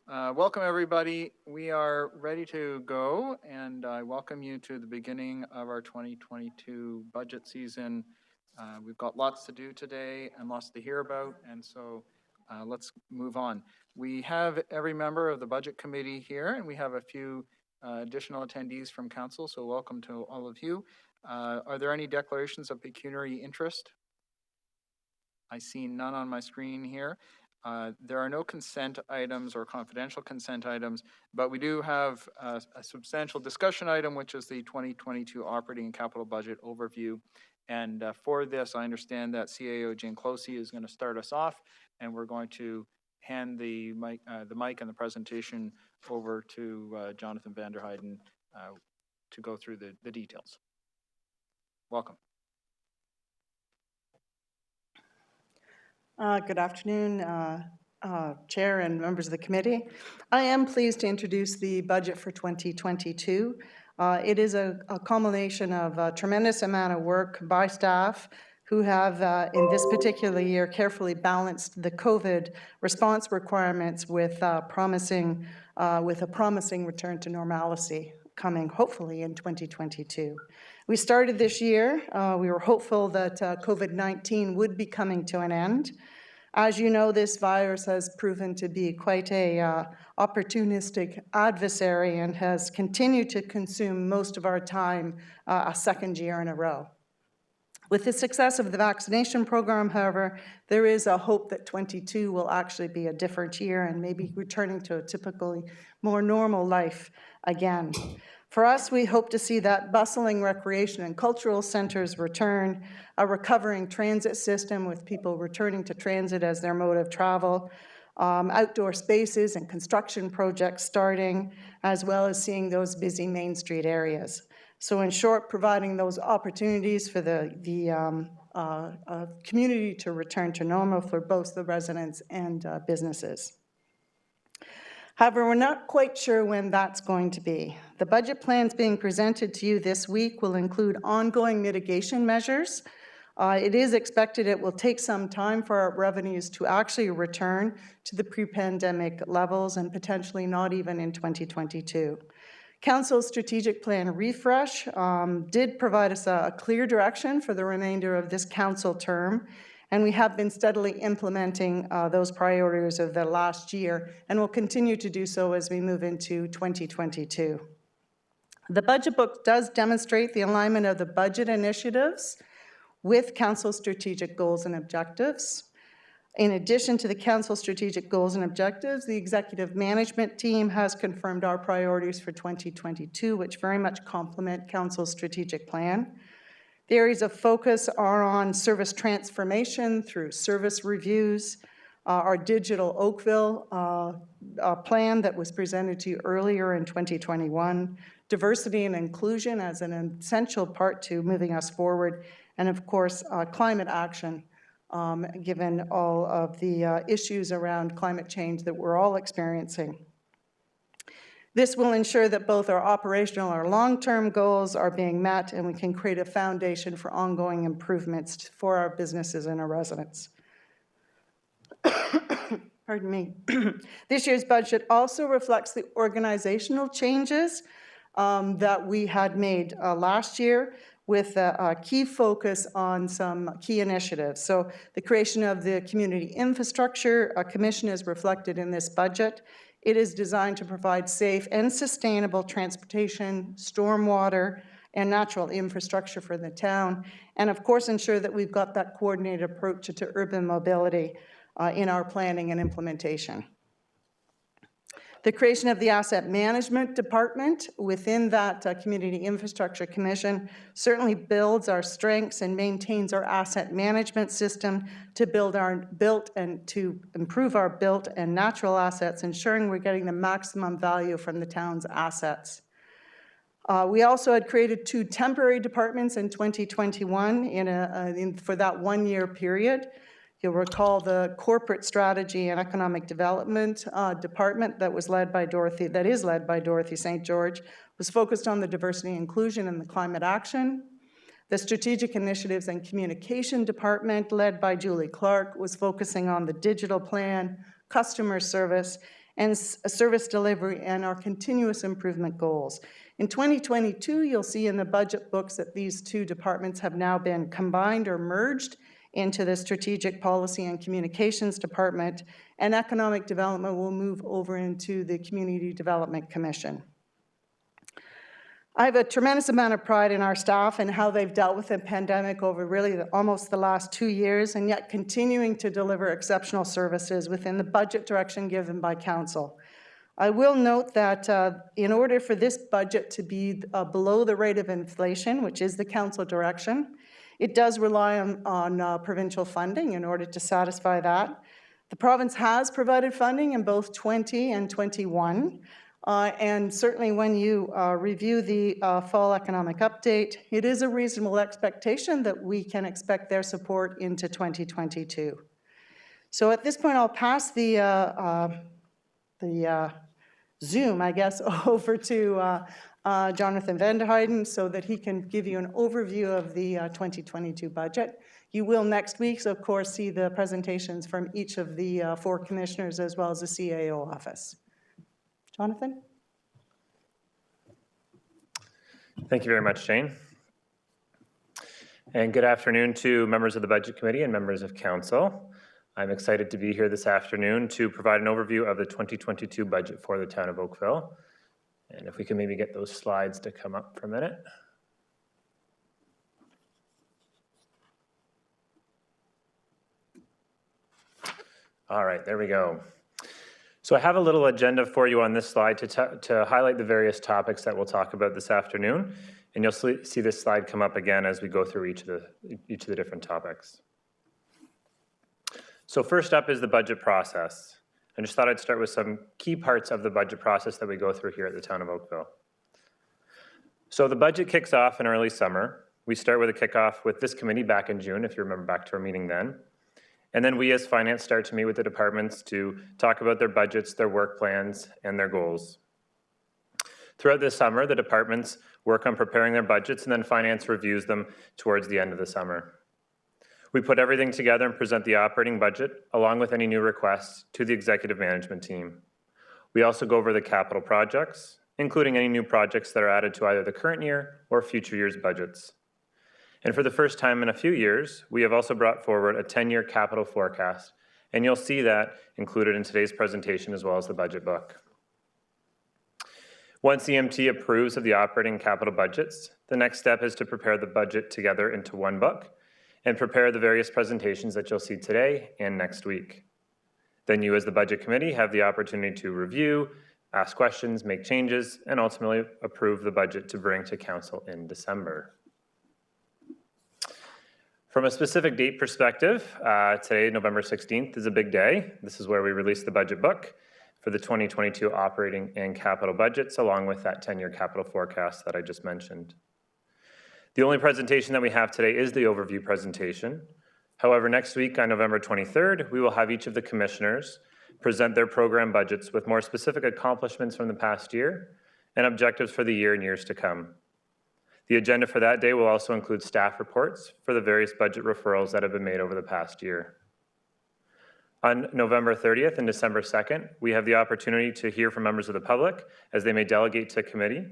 Welcome, everybody. We are ready to go, and I welcome you to the beginning of our 2022 budget season. We've got lots to do today and lots to hear about, and so let's move on. We have every member of the budget committee here, and we have a few additional attendees from council, so welcome to all of you. Are there any declarations of pecuniary interest? I see none on my screen here. There are no consent items or confidential consent items, but we do have a substantial discussion item, which is the 2022 operating and capital budget overview. And for this, I understand that CAO Jane Closey is going to start us off, and we're going to hand the mic and the presentation over to Jonathan Vanderheiden to go through the details. Welcome. Good afternoon, Chair and members of the committee. I am pleased to introduce the budget for 2022. It is a culmination of a tremendous amount of work by staff who have, in this particular year, carefully balanced the COVID response requirements with a promising return to normalcy coming hopefully in 2022. We started this year, we were hopeful that COVID-19 would be coming to an end. As you know, this virus has proven to be quite a opportunistic adversary and has continued to consume most of our time a second year in a row. With the success of the vaccination program, however, there is a hope that 22 will actually be a different year and maybe returning to a typically more normal life again. For us, we hope to see that bustling recreation and cultural centers return, a recovering transit system with people returning to transit as their mode of travel, outdoor spaces and construction projects starting, as well as seeing those busy Main Street areas. So in short, providing those opportunities for the community to return to normal for both the residents and businesses. However, we're not quite sure when that's going to be. The budget plans being presented to you this week will include ongoing mitigation measures. It is expected it will take some time for our revenues to actually return to the pre-pandemic levels and potentially not even in 2022. Council's strategic plan refresh did provide us a clear direction for the remainder of this council term, and we have been steadily implementing those priorities of the last year and will continue to do so as we move into 2022. The budget book does demonstrate the alignment of the budget initiatives with Council's strategic goals and objectives. In addition to the Council strategic goals and objectives, the executive management team has confirmed our priorities for 2022, which very much complement Council's strategic plan. The areas of focus are on service transformation through service reviews, our digital Oakville plan that was presented to you earlier in 2021, diversity and inclusion as an essential part to moving us forward, and of course, climate action. Given all of the issues around climate change that we're all experiencing. This will ensure that both our operational and our long-term goals are being met and we can create a foundation for ongoing improvements for our businesses and our residents. Pardon me. This year's budget also reflects the organizational changes that we had made last year, with a key focus on some key initiatives. So the creation of the Community Infrastructure Commission is reflected in this budget. It is designed to provide safe and sustainable transportation, stormwater, and natural infrastructure for the town, and of course ensure that we've got that coordinated approach to urban mobility in our planning and implementation. The creation of the Asset Management Department within that Community Infrastructure Commission certainly builds our strengths and maintains our asset management system to to improve our built and natural assets, ensuring we're getting the maximum value from the town's assets. We also had created 2 temporary departments in 2021 for that 1-year period. You'll recall the Corporate Strategy and Economic Development Department that is led by Dorothy St. George, was focused on the diversity, inclusion, and the climate action. The Strategic Initiatives and Communication Department, led by Julie Clark, was focusing on the digital plan, customer service, and service delivery and our continuous improvement goals. In 2022, you'll see in the budget books that these two departments have now been combined or merged into the Strategic Policy and Communications Department, and Economic Development will move over into the Community Development Commission. I have a tremendous amount of pride in our staff and how they've dealt with the pandemic over really almost the last 2 years, and yet continuing to deliver exceptional services within the budget direction given by Council. I will note that in order for this budget to be below the rate of inflation, which is the Council direction, it does rely on provincial funding in order to satisfy that. The province has provided funding in both 20 and 21. And certainly when you review the fall economic update, it is a reasonable expectation that we can expect their support into 2022. So at this point, I'll pass the Zoom, I guess, over to Jonathan Vanderheiden so that he can give you an overview of the 2022 budget. You will next week, of course, see the presentations from each of the 4 commissioners as well as the CAO office. Jonathan? Thank you very much, Jane. And good afternoon to members of the Budget Committee and members of Council. I'm excited to be here this afternoon to provide an overview of the 2022 budget for the town of Oakville. And if we can maybe get those slides to come up for a minute. All right, there we go. So I have a little agenda for you on this slide to highlight the various topics that we'll talk about this afternoon. And you'll see this slide come up again as we go through each of the different topics. So first up is the budget process. I just thought I'd start with some key parts of the budget process that we go through here at the town of Oakville. So the budget kicks off in early summer. We start with a kickoff with this committee back in June, if you remember back to our meeting then. And then we as finance start to meet with the departments to talk about their budgets, their work plans, and their goals. Throughout this summer, the departments work on preparing their budgets, and then finance reviews them towards the end of the summer. We put everything together and present the operating budget, along with any new requests, to the executive management team. We also go over the capital projects, including any new projects that are added to either the current year or future year's budgets. And for the first time in a few years, we have also brought forward a 10-year capital forecast, and you'll see that included in today's presentation as well as the budget book. Once EMT approves of the operating capital budgets, the next step is to prepare the budget together into one book and prepare the various presentations that you'll see today and next week. Then you as the Budget Committee have the opportunity to review, ask questions, make changes, and ultimately approve the budget to bring to Council in December. From a specific date perspective, today, November 16th, is a big day. This is where we release the budget book for the 2022 operating and capital budgets, along with that 10-year capital forecast that I just mentioned. The only presentation that we have today is the overview presentation. However, next week on November 23rd, we will have each of the commissioners present their program budgets with more specific accomplishments from the past year and objectives for the year and years to come. The agenda for that day will also include staff reports for the various budget referrals that have been made over the past year. On November 30th and December 2nd, we have the opportunity to hear from members of the public as they may delegate to committee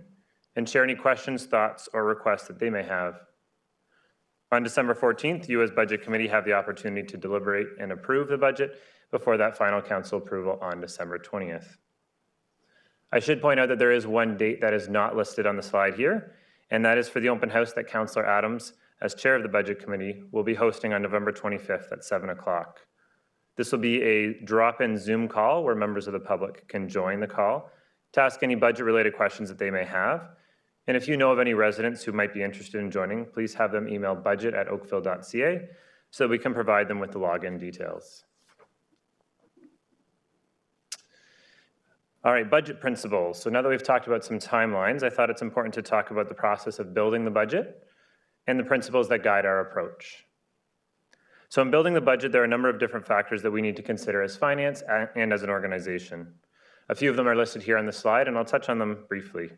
and share any questions, thoughts, or requests that they may have. On December 14th, you as Budget Committee have the opportunity to deliberate and approve the budget before that final Council approval on December 20th. I should point out that there is one date that is not listed on the slide here, and that is for the open house that Councillor Adams, as chair of the Budget Committee, will be hosting on November 25th at 7 o'clock. This will be a drop-in Zoom call where members of the public can join the call to ask any budget-related questions that they may have. And if you know of any residents who might be interested in joining, please have them email budget@oakville.ca so that we can provide them with the login details. All right, budget principles. So now that we've talked about some timelines, I thought it's important to talk about the process of building the budget and the principles that guide our approach. So in building the budget, there are a number of different factors that we need to consider as finance and as an organization. A few of them are listed here on the slide, and I'll touch on them briefly.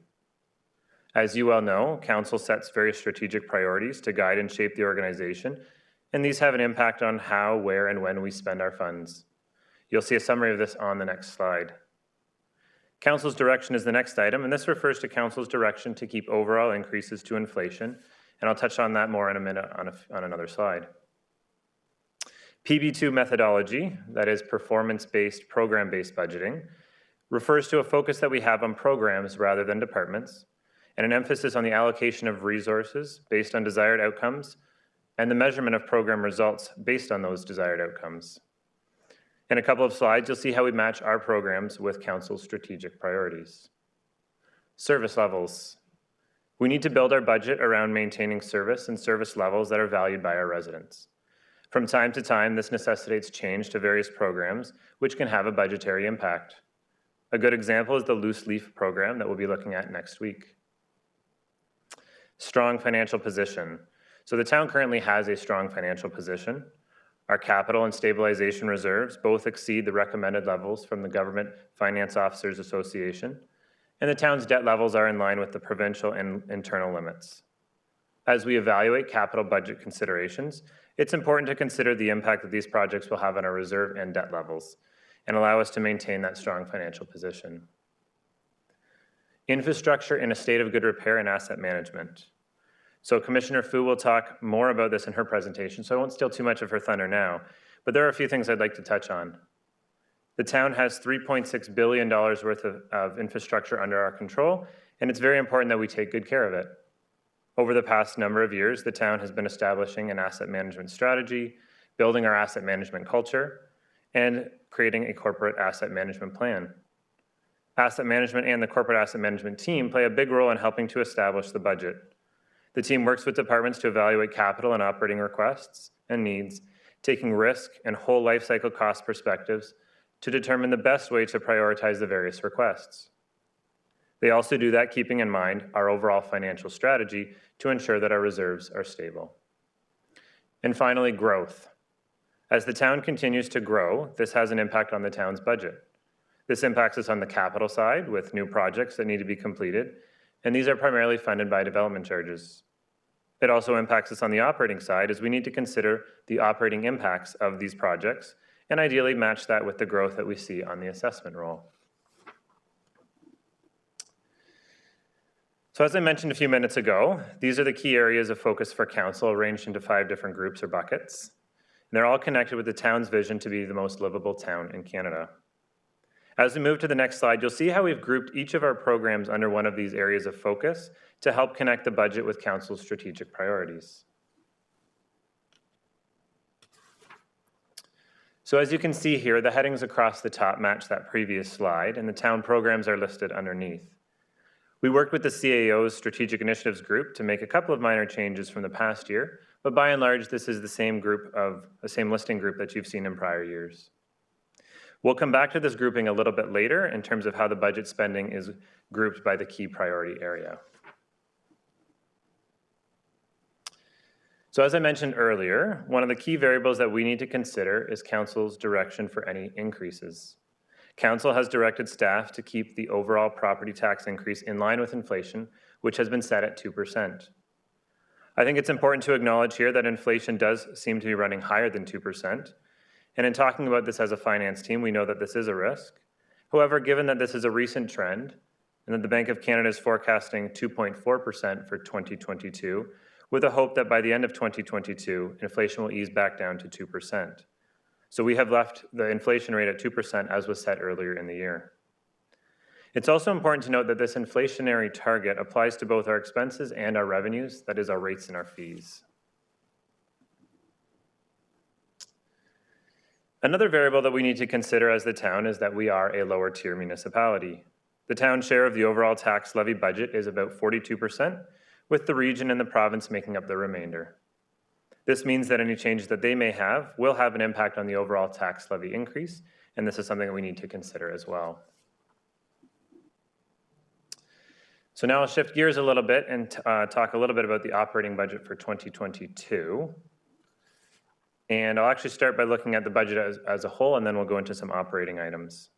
As you well know, Council sets various strategic priorities to guide and shape the organization, and these have an impact on how, where, and when we spend our funds. You'll see a summary of this on the next slide. Council's direction is the next item, and this refers to Council's direction to keep overall increases to inflation, and I'll touch on that more in a minute on another slide. PB2 methodology, that is performance-based, program-based budgeting, refers to a focus that we have on programs rather than departments, and an emphasis on the allocation of resources based on desired outcomes and the measurement of program results based on those desired outcomes. In a couple of slides, you'll see how we match our programs with Council's strategic priorities. Service levels. We need to build our budget around maintaining service and service levels that are valued by our residents. From time to time, this necessitates change to various programs, which can have a budgetary impact. A good example is the Loose Leaf program that we'll be looking at next week. Strong financial position. So the town currently has a strong financial position. Our capital and stabilization reserves both exceed the recommended levels from the Government Finance Officers Association, and the town's debt levels are in line with the provincial and internal limits. As we evaluate capital budget considerations, it's important to consider the impact that these projects will have on our reserve and debt levels, and allow us to maintain that strong financial position. Infrastructure in a state of good repair and asset management. So Commissioner Fu will talk more about this in her presentation, so I won't steal too much of her thunder now, but there are a few things I'd like to touch on. The town has $3.6 billion worth of infrastructure under our control, and it's very important that we take good care of it. Over the past number of years, the town has been establishing an asset management strategy, building our asset management culture, and creating a corporate asset management plan. Asset management and the corporate asset management team play a big role in helping to establish the budget. The team works with departments to evaluate capital and operating requests and needs, taking risk and whole life cycle cost perspectives to determine the best way to prioritize the various requests. They also do that keeping in mind our overall financial strategy to ensure that our reserves are stable. And finally, growth. As the town continues to grow, this has an impact on the town's budget. This impacts us on the capital side with new projects that need to be completed, and these are primarily funded by development charges. It also impacts us on the operating side as we need to consider the operating impacts of these projects and ideally match that with the growth that we see on the assessment roll. So as I mentioned a few minutes ago, these are the key areas of focus for council arranged into 5 different groups or buckets. And they're all connected with the town's vision to be the most livable town in Canada. As we move to the next slide, you'll see how we've grouped each of our programs under one of these areas of focus to help connect the budget with council's strategic priorities. So as you can see here, the headings across the top match that previous slide, and the town programs are listed underneath. We worked with the CAO's Strategic Initiatives Group to make a couple of minor changes from the past year, but by and large, this is the same listing group that you've seen in prior years. We'll come back to this grouping a little bit later in terms of how the budget spending is grouped by the key priority area. So as I mentioned earlier, one of the key variables that we need to consider is council's direction for any increases. Council has directed staff to keep the overall property tax increase in line with inflation, which has been set at 2%. I think it's important to acknowledge here that inflation does seem to be running higher than 2%. And in talking about this as a finance team, we know that this is a risk. However, given that this is a recent trend, and that the Bank of Canada is forecasting 2.4% for 2022, with a hope that by the end of 2022, inflation will ease back down to 2%. So we have left the inflation rate at 2% as was set earlier in the year. It's also important to note that this inflationary target applies to both our expenses and our revenues, that is our rates and our fees. Another variable that we need to consider as the town is that we are a lower tier municipality. The town's share of the overall tax levy budget is about 42%, with the region and the province making up the remainder. This means that any changes that they may have will have an impact on the overall tax levy increase, and this is something that we need to consider as well. So now I'll shift gears a little bit and talk a little bit about the operating budget for 2022. And I'll actually start by looking at the budget as a whole, and then we'll go into some operating items.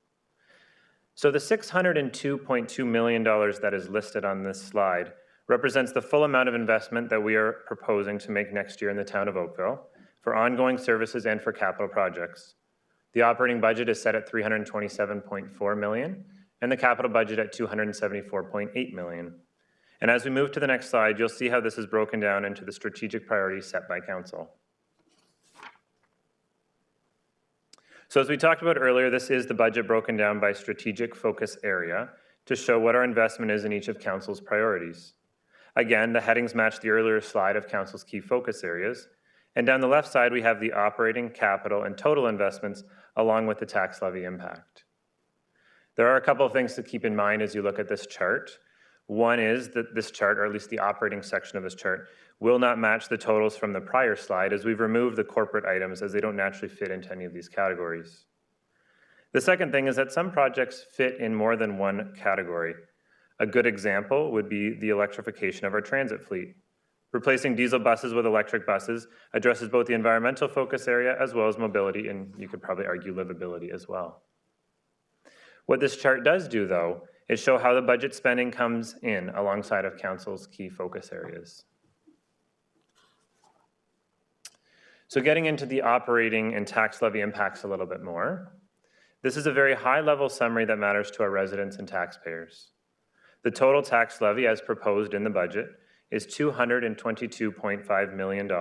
So the $602.2 million that is listed on this slide represents the full amount of investment that we are proposing to make next year in the town of Oakville for ongoing services and for capital projects. The operating budget is set at $327.4 million, and the capital budget at $274.8 million. And as we move to the next slide, you'll see how this is broken down into the strategic priorities set by Council. So as we talked about earlier, this is the budget broken down by strategic focus area to show what our investment is in each of Council's priorities. Again, the headings match the earlier slide of Council's key focus areas. And down the left side, we have the operating, capital, and total investments along with the tax levy impact. There are a couple of things to keep in mind as you look at this chart. One is that this chart, or at least the operating section of this chart, will not match the totals from the prior slide as we've removed the corporate items as they don't naturally fit into any of these categories. The second thing is that some projects fit in more than one category. A good example would be the electrification of our transit fleet. Replacing diesel buses with electric buses addresses both the environmental focus area as well as mobility, and you could probably argue livability as well. What this chart does do, though, is show how the budget spending comes in alongside of Council's key focus areas. So getting into the operating and tax levy impacts a little bit more, this is a very high-level summary that matters to our residents and taxpayers. The total tax levy as proposed in the budget is $222.5 million,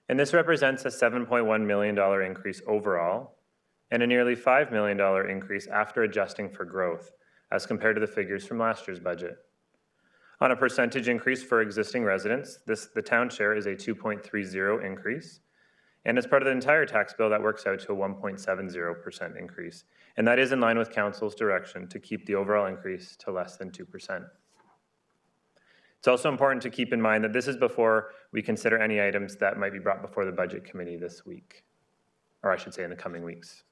and this represents a $7.1 million increase overall and a nearly $5 million increase after adjusting for growth as compared to the figures from last year's budget. On a percentage increase for existing residents, the town share is a 2.30 increase, and as part of the entire tax bill, that works out to a 1.70% increase, and that is in line with Council's direction to keep the overall increase to less than 2%. It's also important to keep in mind that this is before we consider any items that might be brought before the Budget Committee this week, or I should say in the coming weeks.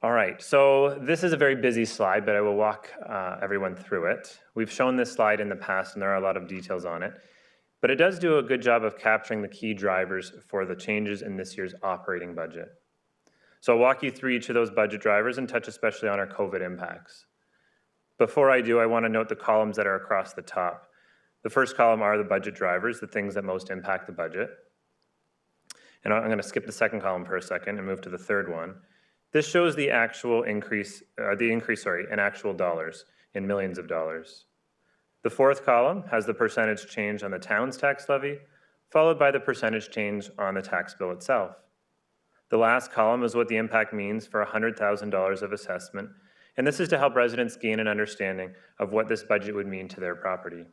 All right, so this is a very busy slide, but I will walk everyone through it. We've shown this slide in the past, and there are a lot of details on it, but it does do a good job of capturing the key drivers for the changes in this year's operating budget. So I'll walk you through each of those budget drivers and touch especially on our COVID impacts. Before I do, I want to note the columns that are across the top. The first column are the budget drivers, the things that most impact the budget. And I'm going to skip the second column for a second and move to the third one. This shows the actual increase, in actual dollars, in millions of dollars. The fourth column has the percentage change on the town's tax levy, followed by the percentage change on the tax bill itself. The last column is what the impact means for $100,000 of assessment, and this is to help residents gain an understanding of what this budget would mean to their property.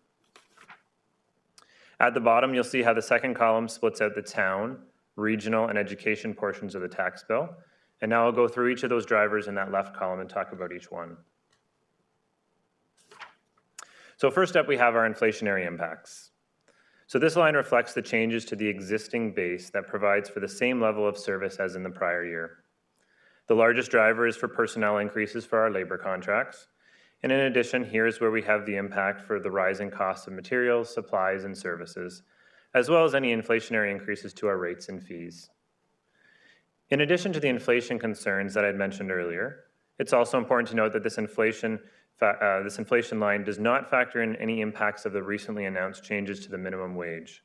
At the bottom, you'll see how the second column splits out the town, regional, and education portions of the tax bill. And now I'll go through each of those drivers in that left column and talk about each one. So first up, we have our inflationary impacts. So this line reflects the changes to the existing base that provides for the same level of service as in the prior year. The largest driver is for personnel increases for our labor contracts. And in addition, here's where we have the impact for the rising costs of materials, supplies, and services, as well as any inflationary increases to our rates and fees. In addition to the inflation concerns that I'd mentioned earlier, it's also important to note that this inflation line does not factor in any impacts of the recently announced changes to the minimum wage.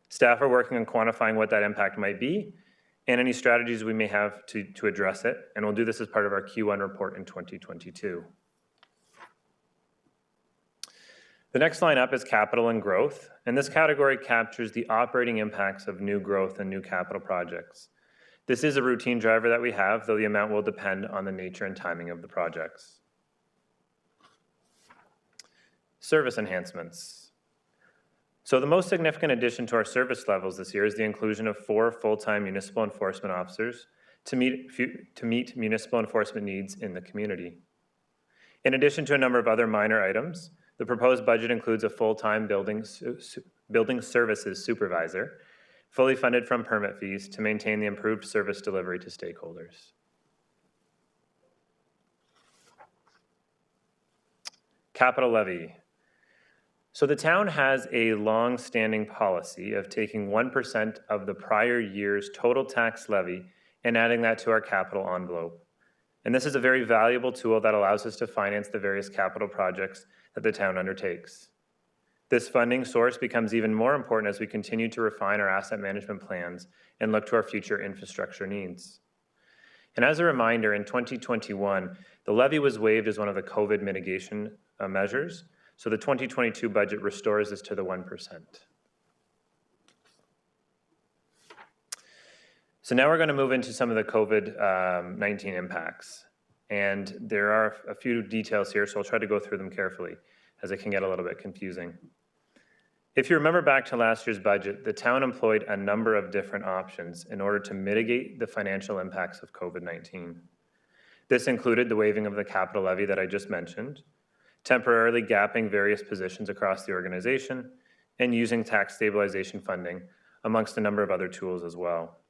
Staff are working on quantifying what that impact might be and any strategies we may have to address it, and we'll do this as part of our Q1 report in 2022. The next line up is capital and growth, and this category captures the operating impacts of new growth and new capital projects. This is a routine driver that we have, though the amount will depend on the nature and timing of the projects. Service enhancements. So the most significant addition to our service levels this year is the inclusion of 4 full-time municipal enforcement officers to meet municipal enforcement needs in the community. In addition to a number of other minor items, the proposed budget includes a full-time building services supervisor, fully funded from permit fees to maintain the improved service delivery to stakeholders. Capital levy. So the town has a long-standing policy of taking 1% of the prior year's total tax levy and adding that to our capital envelope. And this is a very valuable tool that allows us to finance the various capital projects that the town undertakes. This funding source becomes even more important as we continue to refine our asset management plans and look to our future infrastructure needs. And as a reminder, in 2021, the levy was waived as one of the COVID mitigation measures. So the 2022 budget restores this to the 1%. So now we're going to move into some of the COVID-19 impacts. And there are a few details here, so I'll try to go through them carefully, as it can get a little bit confusing. If you remember back to last year's budget, the town employed a number of different options in order to mitigate the financial impacts of COVID-19. This included the waiving of the capital levy that I just mentioned, temporarily gapping various positions across the organization, and using tax stabilization funding, amongst a number of other tools as well.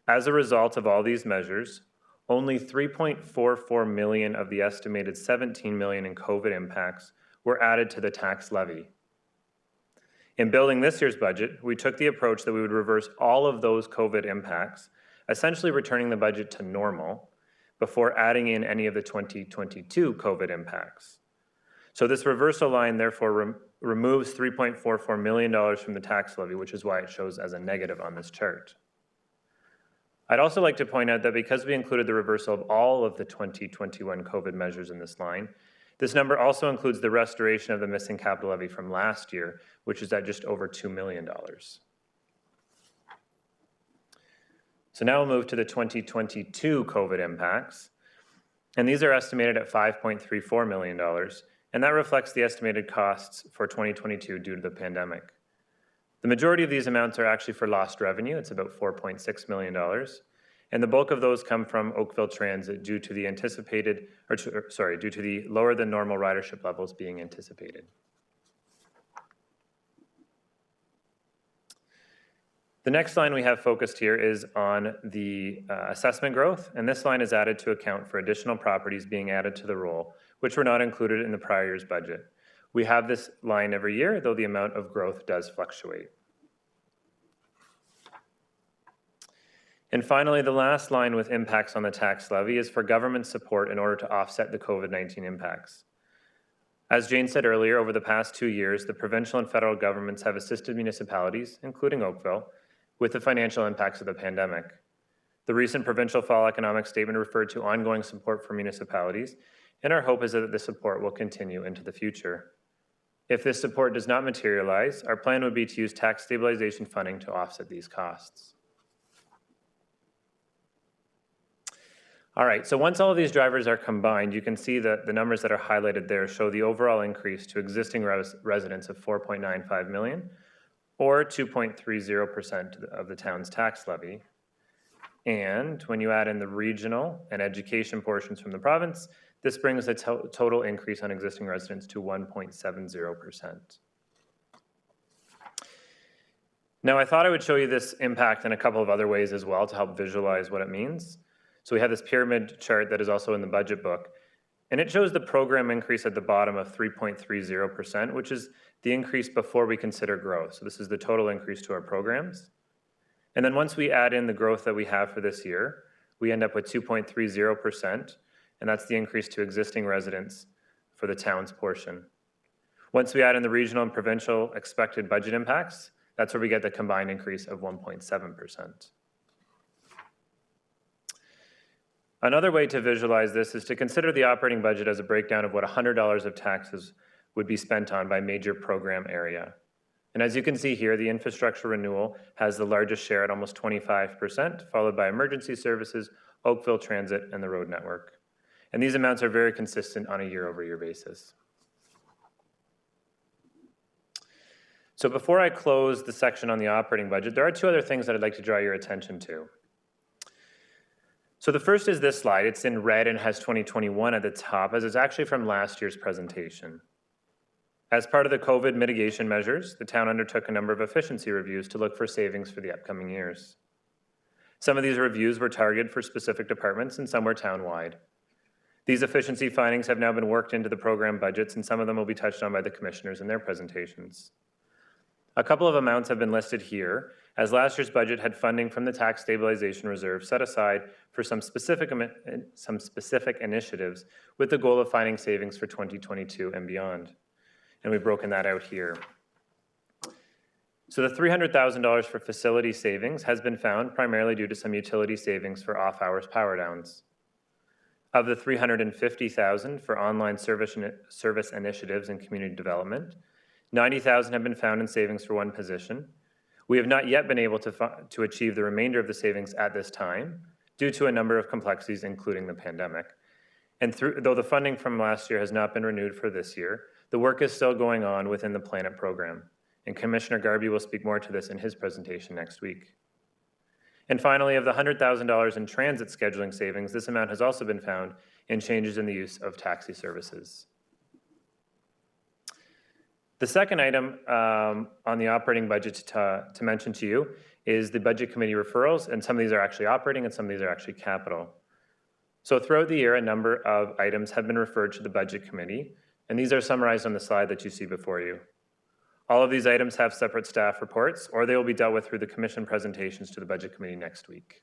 As a result of all these measures, only $3.44 million of the estimated $17 million in COVID impacts were added to the tax levy. In building this year's budget, we took the approach that we would reverse all of those COVID impacts, essentially returning the budget to normal before adding in any of the 2022 COVID impacts. So this reversal line therefore removes $3.44 million from the tax levy, which is why it shows as a negative on this chart. I'd also like to point out that because we included the reversal of all of the 2021 COVID measures in this line, this number also includes the restoration of the missing capital levy from last year, which is at just over $2 million. So now we'll move to the 2022 COVID impacts. And these are estimated at $5.34 million. And that reflects the estimated costs for 2022 due to the pandemic. The majority of these amounts are actually for lost revenue. It's about $4.6 million. And the bulk of those come from Oakville Transit due to the due to the lower than normal ridership levels being anticipated. The next line we have focused here is on the assessment growth, and this line is added to account for additional properties being added to the roll, which were not included in the prior year's budget. We have this line every year, though the amount of growth does fluctuate. And finally, the last line with impacts on the tax levy is for government support in order to offset the COVID-19 impacts. As Jane said earlier, over the past 2 years, the provincial and federal governments have assisted municipalities, including Oakville, with the financial impacts of the pandemic. The recent provincial fall economic statement referred to ongoing support for municipalities, and our hope is that this support will continue into the future. If this support does not materialize, our plan would be to use tax stabilization funding to offset these costs. All right, so once all of these drivers are combined, you can see that the numbers that are highlighted there show the overall increase to existing residents of $4.95 million, or 2.30% of the town's tax levy. And when you add in the regional and education portions from the province, this brings the total increase on existing residents to 1.70%. Now, I thought I would show you this impact in a couple of other ways as well to help visualize what it means. So we have this pyramid chart that is also in the budget book, and it shows the program increase at the bottom of 3.30%, which is the increase before we consider growth. So this is the total increase to our programs. And then once we add in the growth that we have for this year, we end up with 2.30%, and that's the increase to existing residents for the town's portion. Once we add in the regional and provincial expected budget impacts, that's where we get the combined increase of 1.7%. Another way to visualize this is to consider the operating budget as a breakdown of what $100 of taxes would be spent on by major program area. And as you can see here, the infrastructure renewal has the largest share at almost 25%, followed by emergency services, Oakville Transit, and the road network. And these amounts are very consistent on a year-over-year basis. So before I close the section on the operating budget, there are two other things that I'd like to draw your attention to. So the first is this slide. It's in red and has 2021 at the top, as it's actually from last year's presentation. As part of the COVID mitigation measures, the town undertook a number of efficiency reviews to look for savings for the upcoming years. Some of these reviews were targeted for specific departments and some were town-wide. These efficiency findings have now been worked into the program budgets, and some of them will be touched on by the commissioners in their presentations. A couple of amounts have been listed here, as last year's budget had funding from the tax stabilization reserve set aside for some specific initiatives with the goal of finding savings for 2022 and beyond. And we've broken that out here. So the $300,000 for facility savings has been found primarily due to some utility savings for off-hours power downs. Of the $350,000 for online service initiatives and community development, $90,000 have been found in savings for one position. We have not yet been able to achieve the remainder of the savings at this time due to a number of complexities, including the pandemic. And though the funding from last year has not been renewed for this year, the work is still going on within the Planet program. And Commissioner Garby will speak more to this in his presentation next week. And finally, of the $100,000 in transit scheduling savings, this amount has also been found in changes in the use of taxi services. The second item on the operating budget to mention to you is the Budget Committee referrals, and some of these are actually operating and some of these are actually capital. So throughout the year, a number of items have been referred to the Budget Committee, and these are summarized on the slide that you see before you. All of these items have separate staff reports, or they will be dealt with through the Commission presentations to the Budget Committee next week.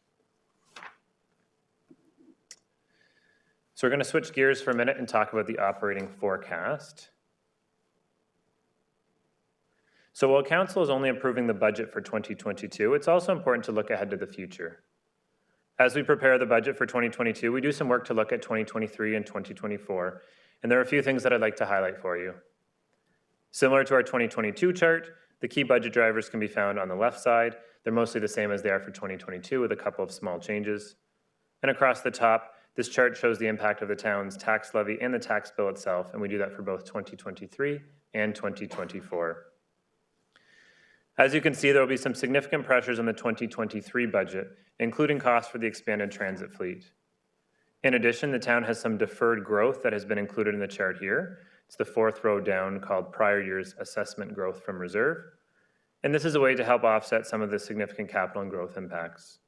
So we're going to switch gears for a minute and talk about the operating forecast. So while Council is only approving the budget for 2022, it's also important to look ahead to the future. As we prepare the budget for 2022, we do some work to look at 2023 and 2024, and there are a few things that I'd like to highlight for you. Similar to our 2022 chart, the key budget drivers can be found on the left side. They're mostly the same as they are for 2022 with a couple of small changes. And across the top, this chart shows the impact of the town's tax levy and the tax bill itself, and we do that for both 2023 and 2024. As you can see, there will be some significant pressures on the 2023 budget, including costs for the expanded transit fleet. In addition, the town has some deferred growth that has been included in the chart here. It's the fourth row down called prior year's assessment growth from reserve. And this is a way to help offset some of the significant capital and growth impacts.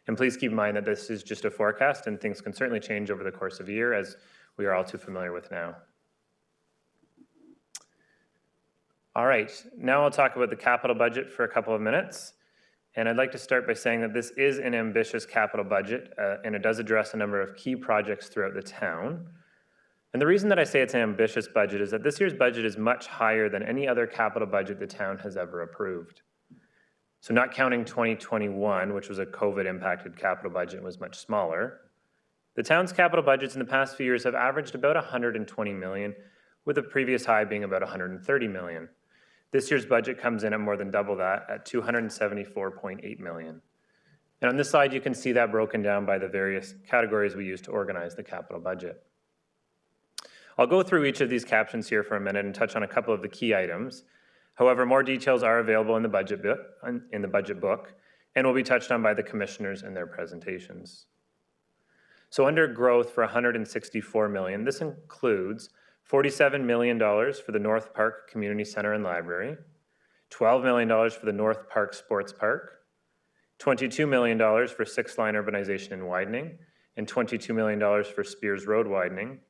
And please keep in mind that this is just a forecast and things can certainly change over the course of a year, as we are all too familiar with now. All right, now I'll talk about the capital budget for a couple of minutes. And I'd like to start by saying that this is an ambitious capital budget, and it does address a number of key projects throughout the town. And the reason that I say it's an ambitious budget is that this year's budget is much higher than any other capital budget the town has ever approved. So not counting 2021, which was a COVID-impacted capital budget and was much smaller, the town's capital budgets in the past few years have averaged about $120 million, with the previous high being about $130 million. This year's budget comes in at more than double that at $274.8 million. And on this slide, you can see that broken down by the various categories we use to organize the capital budget. I'll go through each of these captions here for a minute and touch on a couple of the key items. However, more details are available in the budget book and will be touched on by the commissioners in their presentations. So under growth for $164 million, this includes $47 million for the North Park Community Center and Library, $12 million for the North Park Sports Park, $22 million for Sixth Line urbanization and widening, and $22 million for Spears Road widening,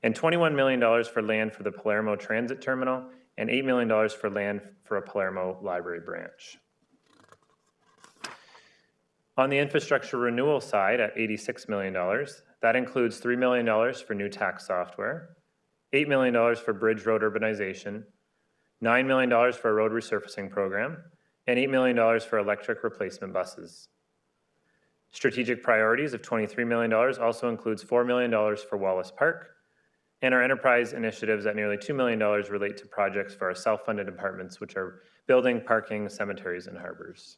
and $21 million for land for the Palermo Transit Terminal, and $8 million for land for a Palermo Library branch. On the infrastructure renewal side at $86 million, that includes $3 million for new tax software, $8 million for bridge road urbanization, $9 million for a road resurfacing program, and $8 million for electric replacement buses. Strategic priorities of $23 million also includes $4 million for Wallace Park, and our enterprise initiatives at nearly $2 million relate to projects for our self-funded departments, which are building, parking, cemeteries, and harbors.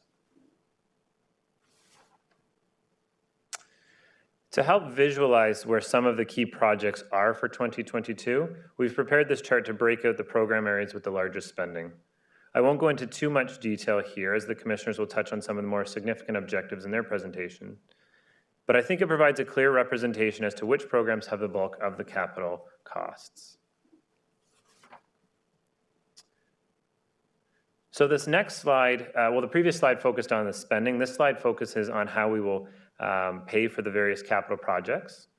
To help visualize where some of the key projects are for 2022, we've prepared this chart to break out the program areas with the largest spending. I won't go into too much detail here, as the commissioners will touch on some of the more significant objectives in their presentation. But I think it provides a clear representation as to which programs have the bulk of the capital costs. So this next slide, the previous slide focused on the spending. This slide focuses on how we will pay for the various capital projects.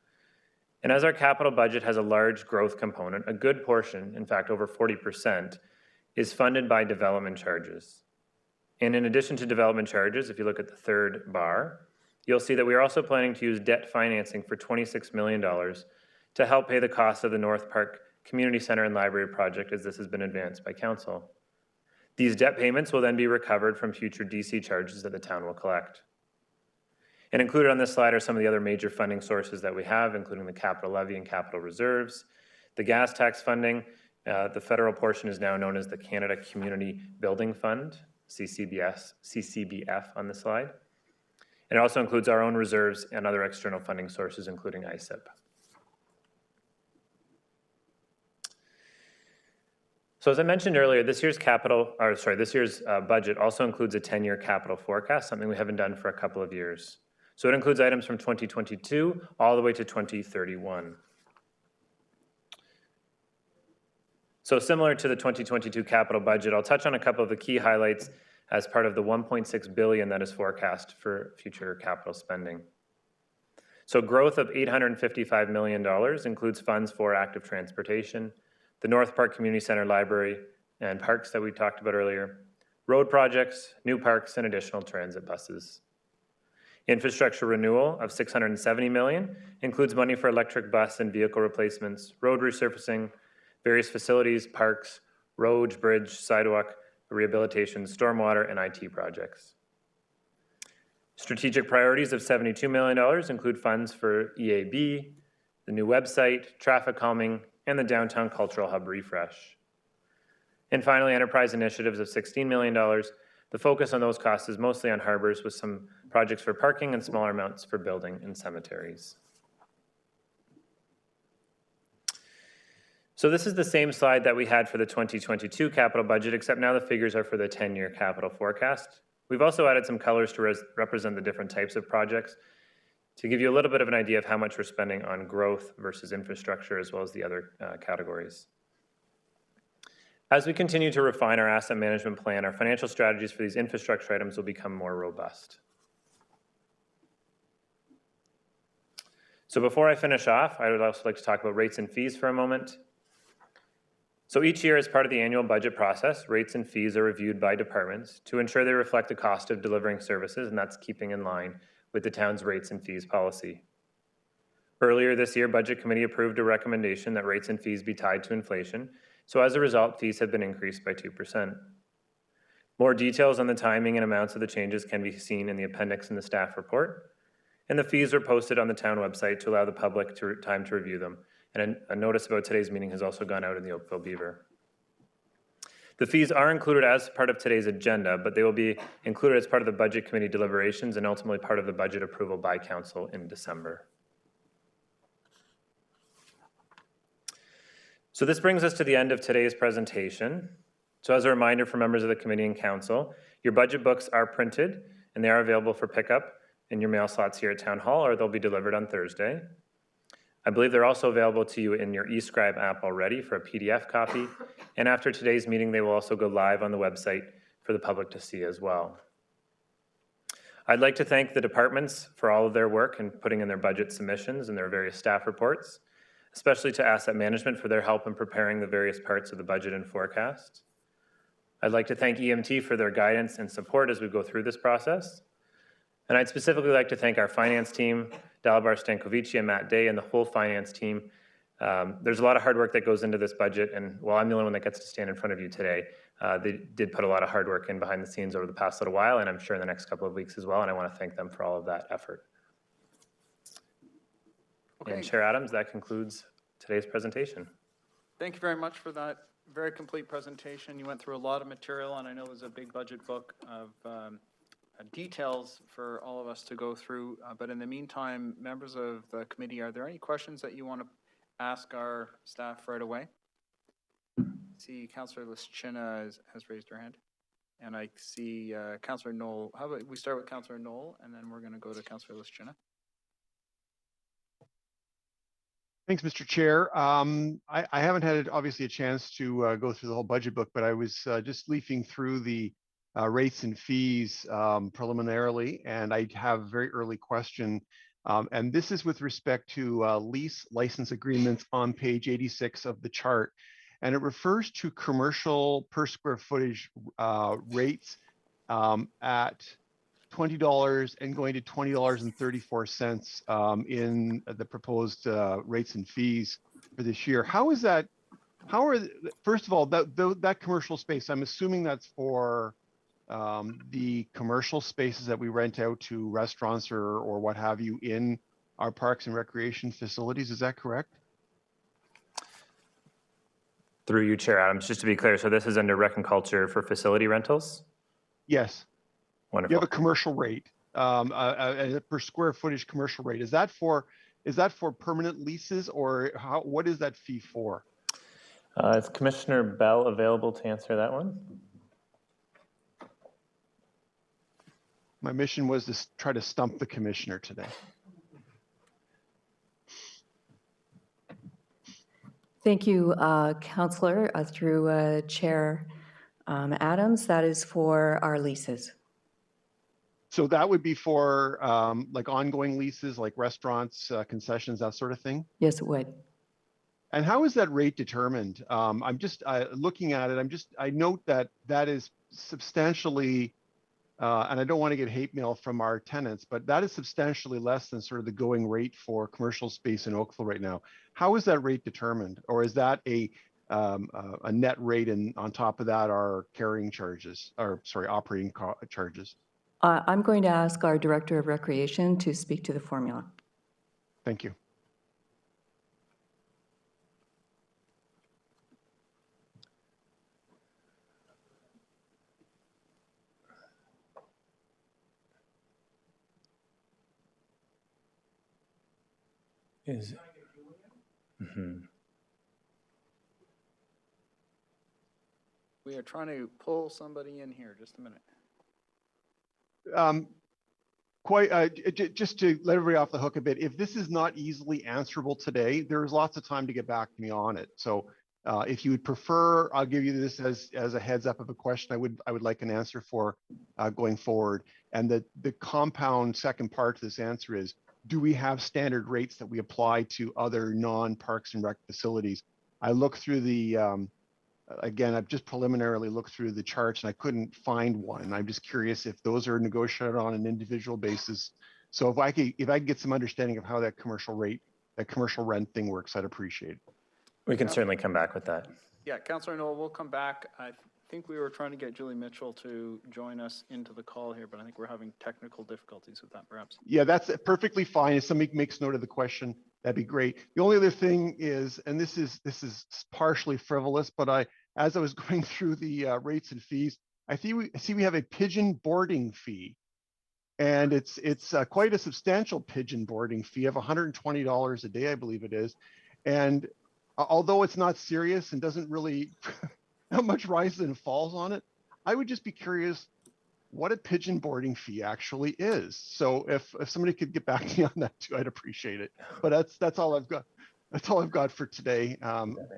And as our capital budget has a large growth component, a good portion, in fact over 40%, is funded by development charges. And in addition to development charges, if you look at the third bar, you'll see that we are also planning to use debt financing for $26 million to help pay the cost of the North Park Community Center and Library project, as this has been advanced by Council. These debt payments will then be recovered from future DC charges that the town will collect. And included on this slide are some of the other major funding sources that we have, including the capital levy and capital reserves, the gas tax funding. The federal portion is now known as the Canada Community Building Fund, CCBF on the slide. And it also includes our own reserves and other external funding sources, including ISIP. So as I mentioned earlier, this year's budget also includes a 10-year capital forecast, something we haven't done for a couple of years. So it includes items from 2022 all the way to 2031. So similar to the 2022 capital budget, I'll touch on a couple of the key highlights as part of the $1.6 billion that is forecast for future capital spending. So growth of $855 million includes funds for active transportation, the North Park Community Center Library and parks that we talked about earlier, road projects, new parks, and additional transit buses. Infrastructure renewal of $670 million includes money for electric bus and vehicle replacements, road resurfacing, various facilities, parks, roads, bridge, sidewalk, rehabilitation, stormwater, and IT projects. Strategic priorities of $72 million include funds for EAB, the new website, traffic calming, and the downtown cultural hub refresh. And finally, enterprise initiatives of $16 million. The focus on those costs is mostly on harbors, with some projects for parking and smaller amounts for building and cemeteries. So this is the same slide that we had for the 2022 capital budget, except now the figures are for the 10-year capital forecast. We've also added some colors to represent the different types of projects to give you a little bit of an idea of how much we're spending on growth versus infrastructure, as well as the other categories. As we continue to refine our asset management plan, our financial strategies for these infrastructure items will become more robust. So before I finish off, I would also like to talk about rates and fees for a moment. So each year, as part of the annual budget process, rates and fees are reviewed by departments to ensure they reflect the cost of delivering services, and that's keeping in line with the town's rates and fees policy. Earlier this year, Budget Committee approved a recommendation that rates and fees be tied to inflation. So as a result, fees have been increased by 2%. More details on the timing and amounts of the changes can be seen in the appendix in the staff report. And the fees are posted on the town website to allow the public time to review them. And a notice about today's meeting has also gone out in the Oakville Beaver. The fees are included as part of today's agenda, but they will be included as part of the Budget Committee deliberations and ultimately part of the budget approval by Council in December. So this brings us to the end of today's presentation. So as a reminder for members of the committee and council, your budget books are printed and they are available for pickup in your mail slots here at Town Hall, or they'll be delivered on Thursday. I believe they're also available to you in your eScribe app already for a PDF copy. And after today's meeting, they will also go live on the website for the public to see as well. I'd like to thank the departments for all of their work in putting in their budget submissions and their various staff reports, especially to asset management for their help in preparing the various parts of the budget and forecast. I'd like to thank EMT for their guidance and support as we go through this process. And I'd specifically like to thank our finance team, Dalibor Stankovici and Matt Day, and the whole finance team. There's a lot of hard work that goes into this budget, and while I'm the only one that gets to stand in front of you today, they did put a lot of hard work in behind the scenes over the past little while, and I'm sure in the next couple of weeks as well, and I want to thank them for all of that effort. Okay. And Chair Adams, that concludes today's presentation. Thank you very much for that very complete presentation. You went through a lot of material, and I know it was a big budget book of details for all of us to go through. But in the meantime, members of the committee, are there any questions that you want to ask our staff right away? I see Councillor Lischina has raised her hand. And I see Councillor Knoll. How about we start with Councillor Knoll, and then we're going to go to Councillor Lischina. Thanks, Mr. Chair. I haven't had, obviously, a chance to go through the whole budget book, but I was just leafing through the rates and fees preliminarily, and I have a very early question. And this is with respect to lease license agreements on page 86 of the chart. And it refers to commercial per square footage rates at $20 and going to $20.34 in the proposed rates and fees for this year. How is that How are, first of all, that commercial space, I'm assuming that's for the commercial spaces that we rent out to restaurants or what have you in our parks and recreation facilities. Is that correct? Through you, Chair Adams, just to be clear, so this is under Rec and Culture for facility rentals? Yes. You Wonderful. have a commercial rate, a per square footage commercial rate. Is that for permanent leases, or what is that fee for? Is Commissioner Bell available to answer that one? My mission was to try to stump the commissioner today. Thank you, Councillor, through Chair Adams. That is for our leases. So that would be for like ongoing leases, like restaurants, concessions, that sort of thing? Yes, it would. And how is that rate determined? I'm just looking at it. I note that that is substantially, and I don't want to get hate mail from our tenants, but that is substantially less than sort of the going rate for commercial space in Oakville right now. How is that rate determined? Or is that a net rate, and on top of that are carrying charges, or sorry, operating charges? I'm going to ask our Director of Recreation to speak to the formula. Thank you. Is We are trying to pull somebody in here. Just a minute. Just to let everybody off the hook a bit, if this is not easily answerable today, there's lots of time to get back to me on it. So if you would prefer, I'll give you this as a heads up of a question I would like an answer for going forward. And the compound second part to this answer is, do we have standard rates that we apply to other non-parks and rec facilities? I looked through the again, I've just preliminarily looked through the charts and I couldn't find one. I'm just curious if those are negotiated on an individual basis. So if I could get some understanding of how that commercial rent thing works, I'd appreciate it. we can certainly come back with that. Yeah, Councillor Noel, we'll come back. I think we were trying to get Julie Mitchell to join us into the call here, but I think we're having technical difficulties with that perhaps. Yeah, that's perfectly fine. If somebody makes note of the question, that'd be great. The only other thing is, and this is partially frivolous, but as I was going through the rates and fees, I see we have a pigeon boarding fee, and it's quite a substantial pigeon boarding fee of $120 a day, I believe it is. And although it's not serious and doesn't really not much rises and falls on it, I would just be curious what a pigeon boarding fee actually is. So if somebody could get back to me on that too, I'd appreciate it. But that's all I've got. That's all I've got for today.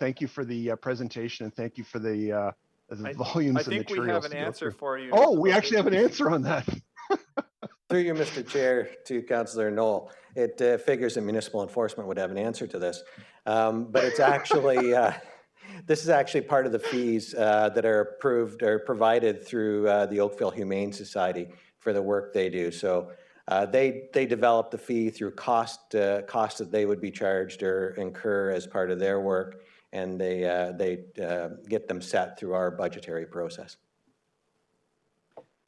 Thank you for the presentation, and thank you for the volumes of materials. I think we have an answer for you. Oh, we actually have an answer on that. Through you, Mr. Chair, to Councillor Noel, it figures that municipal enforcement would have an answer to this. But it's actually, this is actually part of the fees that are approved or provided through the Oakville Humane Society for the work they do. So they develop the fee through costs that they would be charged or incur as part of their work, and they get them set through our budgetary process.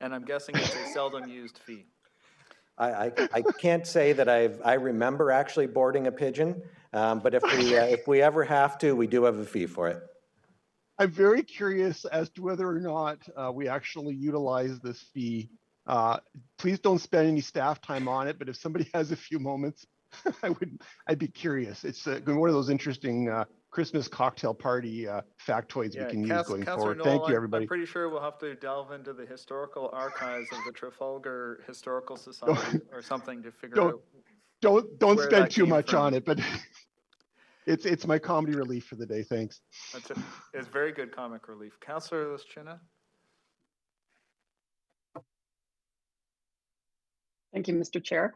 And I'm guessing it's a seldom used fee. I can't say that I remember actually boarding a pigeon, but if we ever have to, we do have a fee for it. I'm very curious as to whether or not we actually utilize this fee. Please don't spend any staff time on it, but if somebody has a few moments, I'd be curious. It's one of those interesting Christmas cocktail party factoids we can use going forward. Noel, Thank you, everybody. I'm pretty sure we'll have to delve into the historical archives of the Trafalgar Historical Society or something to figure out. Don't spend too much on it, but it's my comedy relief for the day. Thanks. It's very good comic relief. Councillor Lischina? Thank you, Mr. Chair.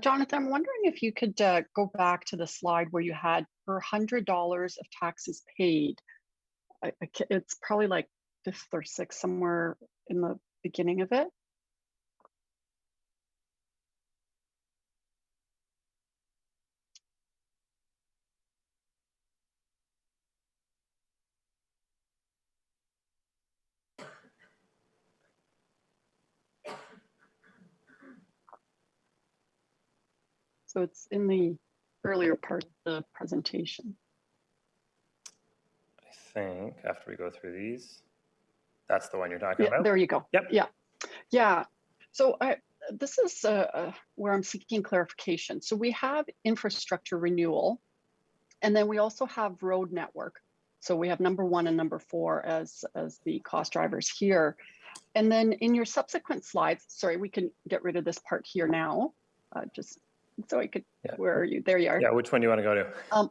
Jonathan, I'm wondering if you could go back to the slide where you had per $100 of taxes paid. It's probably like fifth or sixth, somewhere in the beginning of it. So it's in the earlier part of the presentation. I think after we go through these, that's the one you're talking Yeah, about? there you go. Yep. Yeah. Yeah. So this is where I'm seeking clarification. So we have infrastructure renewal, and then we also have road network. So we have number 1 and number 4 as the cost drivers here. And then in your subsequent slides, sorry, we can get rid of this part here now, just so I could, Yeah. where are you? There you are. Yeah, which one do you want to go to?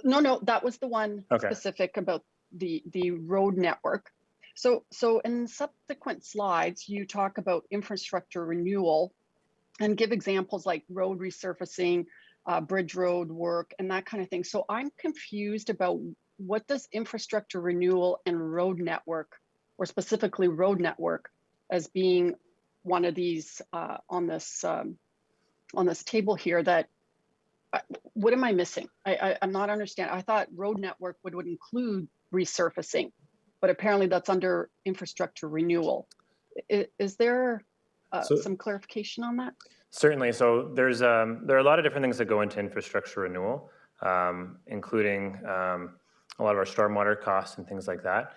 No, that was the one Okay. specific about the road network. So in subsequent slides, you talk about infrastructure renewal and give examples like road resurfacing, bridge road work, and that kind of thing. So I'm confused about what does infrastructure renewal and road network, or specifically road network, as being one of these on this table here. That what am I missing? I'm not understanding. I thought road network would include resurfacing, but apparently that's under infrastructure renewal. Is there some clarification on that? Certainly. So there are a lot of different things that go into infrastructure renewal, including a lot of our stormwater costs and things like that.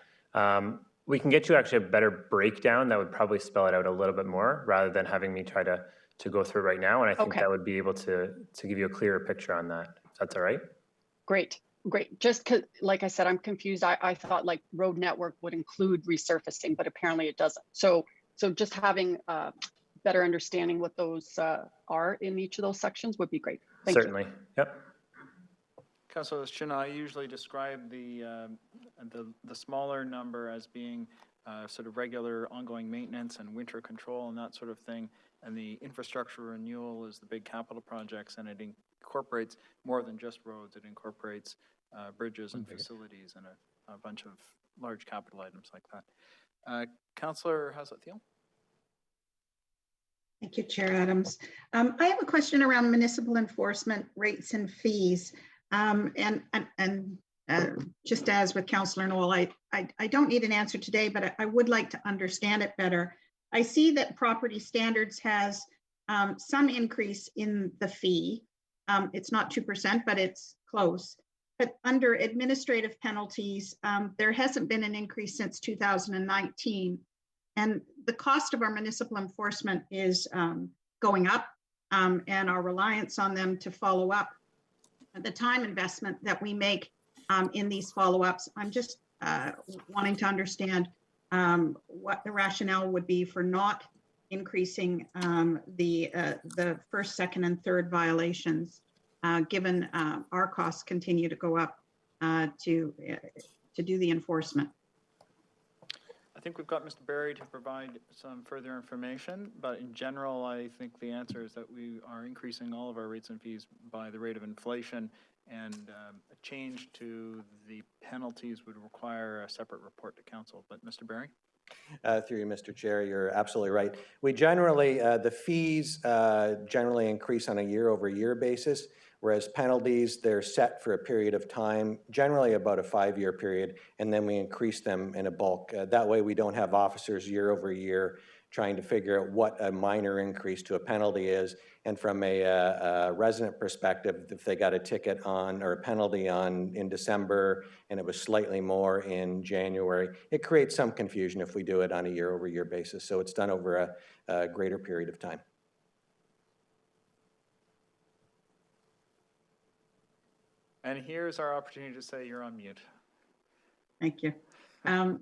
We can get you actually a better breakdown that would probably spell it out a little bit more rather than having me try to go through it right now. And I think that would be able to give you a clearer picture on that. If that's all right. Great. Just because, like I said, I'm confused. I thought like road network would include resurfacing, but apparently it doesn't. So just having better understanding what those are in each of those sections would be great. Thank Certainly. you. Yep. Councillor Chinna, I usually describe the smaller number as being sort of regular ongoing maintenance and winter control and that sort of thing. And the infrastructure renewal is the big capital projects, and it incorporates more than just roads. It incorporates bridges and facilities and a bunch of large capital items like that. Councillor Haslett-Thiel. Thank you, Chair Adams. I have a question around municipal enforcement rates and fees. Just as with Councillor Knoll, I don't need an answer today, but I would like to understand it better. I see that property standards has some increase in the fee. It's not 2%, but it's close. But under administrative penalties, there hasn't been an increase since 2019. And the cost of our municipal enforcement is going up, and our reliance on them to follow up, the time investment that we make in these follow-ups. I'm just wanting to understand what the rationale would be for not increasing the first, second, and third violations, given our costs continue to go up to do the enforcement. I think we've got Mr. Barry to provide some further information, but in general, I think the answer is that we are increasing all of our rates and fees by the rate of inflation, and a change to the penalties would require a separate report to council. But Mr. Barry? Through you, Mr. Chair, you're absolutely right. We generally, the fees generally increase on a year-over-year basis, whereas penalties, they're set for a period of time, generally about a 5-year period, and then we increase them in a bulk. That way we don't have officers year over year trying to figure out what a minor increase to a penalty is. And from a resident perspective, if they got a ticket on or a penalty on in December and it was slightly more in January, it creates some confusion if we do it on a year-over-year basis. So it's done over a greater period of time. And here's our opportunity to say you're on mute. Thank you.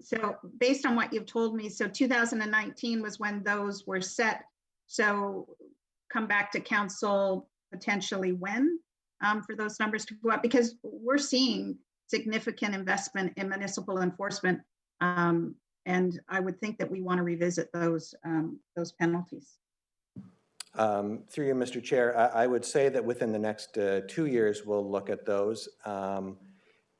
So based on what you've told me, so 2019 was when those were set. So come back to council potentially when for those numbers to go up, because we're seeing significant investment in municipal enforcement. And I would think that we want to revisit those penalties. Through you, Mr. Chair, I would say that within the next 2 years, we'll look at those.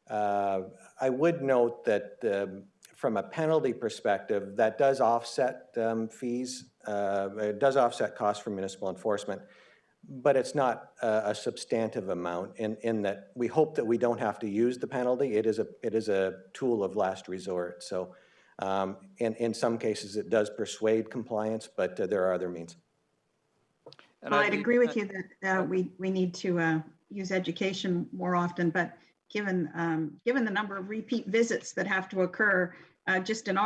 I would note that from a penalty perspective, that does offset fees. It does offset costs for municipal enforcement, but it's not a substantive amount in that we hope that we don't have to use the penalty. It is a tool of last resort. So in some cases, it does persuade compliance, but there are other means. And I'd leave- agree with you that we need to use education more often, but given the number of repeat visits that have to occur just in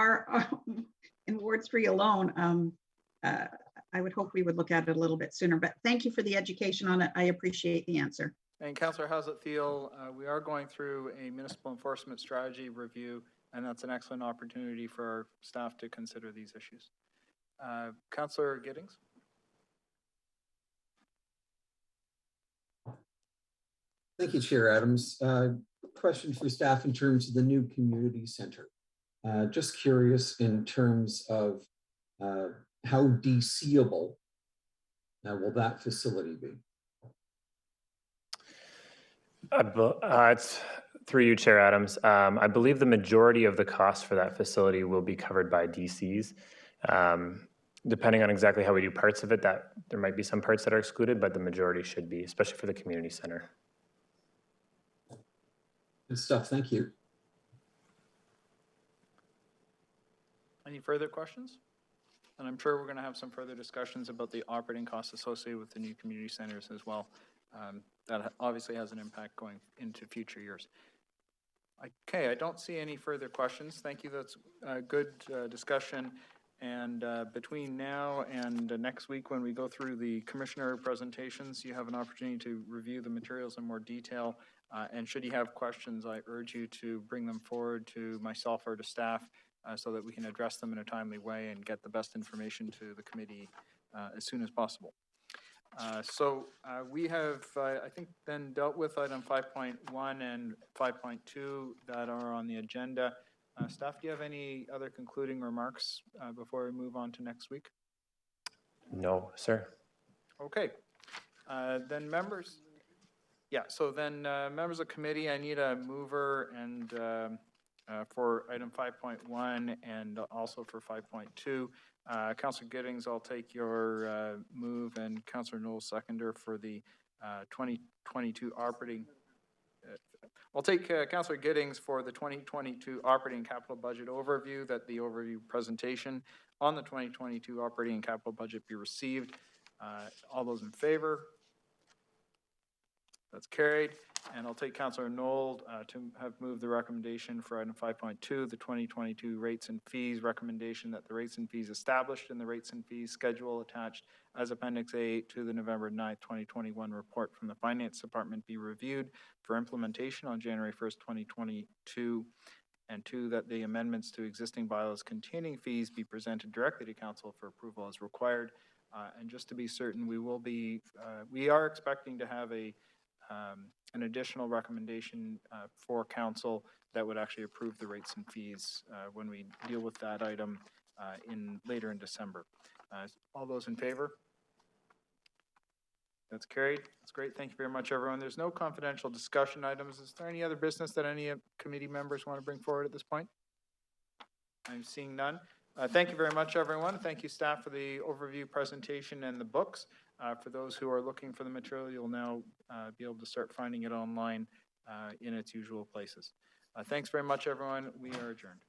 in Ward 3 alone, I would hope we would look at it a little bit sooner. But thank you for the education on it. I appreciate the answer. And Councillor Haslett Thiel, we are going through a municipal enforcement strategy review, and that's an excellent opportunity for our staff to consider these issues. Councillor Giddings? Thank you, Chair Adams. Question for staff in terms of the new community center. Just curious in terms of how DCable will that facility be? It's through you, Chair Adams. I believe the majority of the cost for that facility will be covered by DCs. Depending on exactly how we do parts of it, that there might be some parts that are excluded, but the majority should be, especially for the community center. Good stuff. Thank you. Any further questions? And I'm sure we're going to have some further discussions about the operating costs associated with the new community centers as well. That obviously has an impact going into future years. Okay, I don't see any further questions. Thank you. That's a good discussion. And between now and next week, when we go through the commissioner presentations, you have an opportunity to review the materials in more detail. And should you have questions, I urge you to bring them forward to myself or to staff so that we can address them in a timely way and get the best information to the committee as soon as possible. We have, I think, then dealt with item 5.1 and 5.2 that are on the agenda. Staff, do you have any other concluding remarks before we move on to next week? No, sir. Okay. Then members. Yeah, so then members of committee, I need a mover and for item 5.1 and also for 5.2. Councillor Giddings, I'll take your move, and Councillor Knowles seconder for the 2022 operating. I'll take Councillor Giddings for the 2022 operating capital budget overview, that the overview presentation on the 2022 operating and capital budget be received. All those in favor? That's carried. And I'll take Councillor Knoll to have moved the recommendation for item 5.2, the 2022 rates and fees recommendation, that the rates and fees established in the rates and fees schedule attached as Appendix A to the November 9th, 2021 report from the Finance Department be reviewed for implementation on January 1st, 2022. And 2, that the amendments to existing bylaws containing fees be presented directly to Council for approval as required. And just to be certain, we are expecting to have an additional recommendation for Council that would actually approve the rates and fees when we deal with that item later in December. All those in favor? That's carried. That's great. Thank you very much, everyone. There's no confidential discussion items. Is there any other business that any committee members want to bring forward at this point? I'm seeing none. Thank you very much, everyone. Thank you, staff, for the overview presentation and the books. For those who are looking for the material, you'll now be able to start finding it online in its usual places. Thanks very much, everyone. We are adjourned.